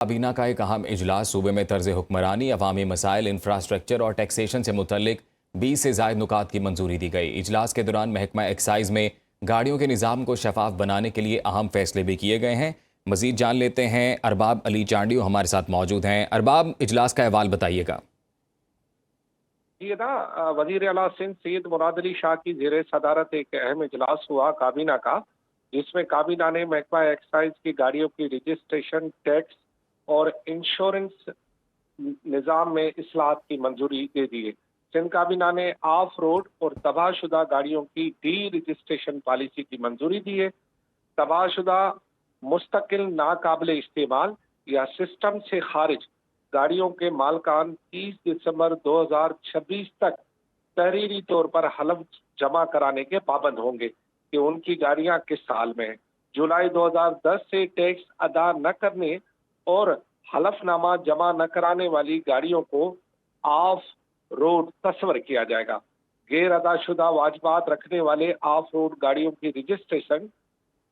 काबीना का एक अहम इजलास सूबे में तर्ज हुक्मरानी, अवामी मसाइल, इंफ्रास्ट्रक्चर और टैक्सेशन से मुतल्लिक 20 से ज़ायद नुकात की मंजूरी दी गई। इजलास के दौरान महकमा एक्साइज में गाड़ियों के निज़ाम को शफाफ बनाने के लिए अहम फैसले भी किए गए हैं। मजीद जान लेते हैं, अरबाब अली चांडियो हमारे साथ मौजूद हैं। अरबाब, इजलास का अहवाल बताइएगा। ये ना वजीर आला सिंध सैयद मुराद अली शाह की जेर सदारत एक अहम इजलास हुआ काबीना का, जिसमें काबीना ने महकमा एक्साइज की गाड़ियों की रजिस्ट्रेशन, टैक्स और इंश्योरेंस निज़ाम में इस्लाहत की मंजूरी दे दी है। सिंध काबीना ने ऑफ रोड और तबाहशुदा गाड़ियों की डी रजिस्ट्रेशन पॉलिसी की मंजूरी दी है। तबाहशुदा, मुस्तकिल, नाकाबिल इस्तेमाल या सिस्टम से खारिज गाड़ियों के मालकान 30 दिसंबर 2026 तक तहरीरी तौर पर हलफ जमा कराने के पाबंद होंगे कि उनकी गाड़ियां किस साल में हैं। जुलाई 2010 से टैक्स अदा न करने और हलफनामा जमा न कराने वाली गाड़ियों को ऑफ रोड तस्वर किया जाएगा। गैर अदाशुदा वाजबात रखने वाले ऑफ रोड गाड़ियों की रजिस्ट्रेशन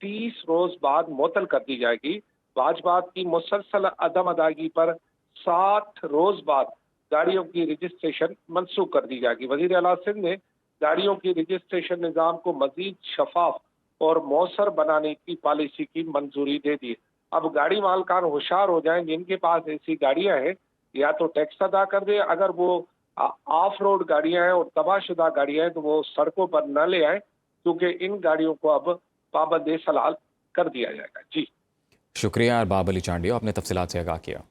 30 रोज बाद मुअत्तल कर दी जाएगी। वाजबात की मुसलसल अदम अदायगी पर 60 रोज बाद गाड़ियों की रजिस्ट्रेशन मनसूख कर दी जाएगी। वजीर आला सिंध ने गाड़ियों की रजिस्ट्रेशन निज़ाम को मजीद शफाफ और मौसर बनाने की पॉलिसी की मंजूरी दे दी है। अब गाड़ी मालकान होशियार हो जाएं, जिनके पास ऐसी गाड़ियां हैं या तो टैक्स अदा कर दे, अगर वो ऑफ रोड गाड़ियां हैं और तबाहशुदा गाड़ियां हैं तो वो सड़कों पर न ले आए, क्योंकि इन गाड़ियों को अब पाबंद सलाल कर दिया जाएगा। जी शुक्रिया अरबाब अली चांडियो, आपने तफसीलात से आगाह किया।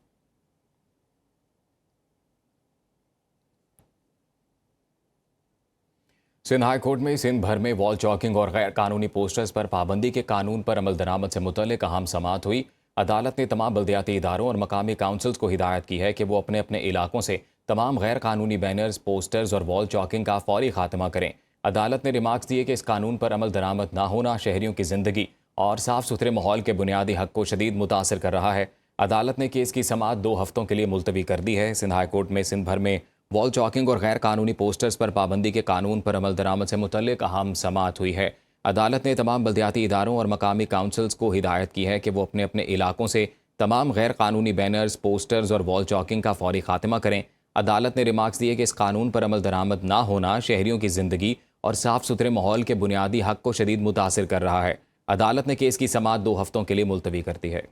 सिंध हाई कोर्ट में सिंध भर में वॉल चॉकिंग और गैर कानूनी पोस्टर्स पर पाबंदी के कानून पर अमल दरामद से मुतल्लिक अहम समाअत हुई। अदालत ने तमाम बल्दियाती इदारों और मकामी काउंसिल्स को हिदायत की है कि वो अपने अपने इलाकों से तमाम गैर कानूनी बैनर्स, पोस्टर्स और वॉल चॉकिंग का फौरी खात्मा करें। अदालत ने रिमार्क्स दिए कि इस कानून पर अमल दरामद ना होना शहरियों की जिंदगी और साफ सुथरे माहौल के बुनियादी हक को शदीद मुतासर कर रहा है। अदालत ने केस की समाअत 2 हफ्तों के लिए मुलतवी कर दी है। सिंध हाई कोर्ट में सिंध भर में वॉल चॉकिंग और गैर कानूनी पोस्टर्स पर पाबंदी के कानून पर अमल दरामद से मुतल्लिक अहम समाअत हुई है। अदालत ने तमाम बल्दियाती इदारों और मकामी काउंसिल्स को हिदायत की है कि वो अपने अपने इलाकों से तमाम गैर कानूनी बैनर्स, पोस्टर्स और वॉल चॉकिंग का फौरी खात्मा करें। अदालत ने रिमार्क्स दिए कि इस कानून पर अमल दरामद ना होना शहरियों की जिंदगी और साफ सुथरे माहौल के बुनियादी हक को शदीद मुतासर कर रहा है। अदालत ने केस की समाअत 2 हफ्तों के लिए मुलतवी कर दी है।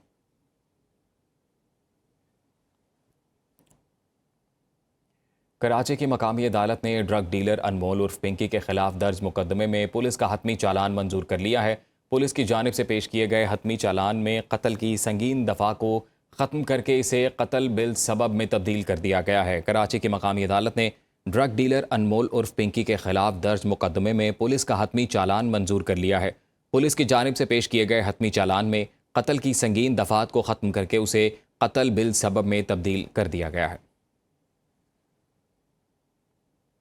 कराची की मकामी अदालत ने ड्रग डीलर अनमोल उर्फ पिंकी के खिलाफ दर्ज मुकदमे में पुलिस का हतमी चालान मंजूर कर लिया है। पुलिस की जानिब से पेश किए गए हतमी चालान में कत्ल की संगीन दफ़ा को ख़त्म करके इसे कत्ल बिल सबब में तब्दील कर दिया गया है। कराची की मकामी अदालत ने ड्रग डीलर अनमोल उर्फ पिंकी के खिलाफ दर्ज मुकदमे में पुलिस का हतमी चालान मंजूर कर लिया है। पुलिस की जानिब से पेश किए गए हतमी चालान में कत्ल की संगीन दफ़ात को ख़त्म करके उसे कत्ल बिल सबब में तब्दील कर दिया गया है।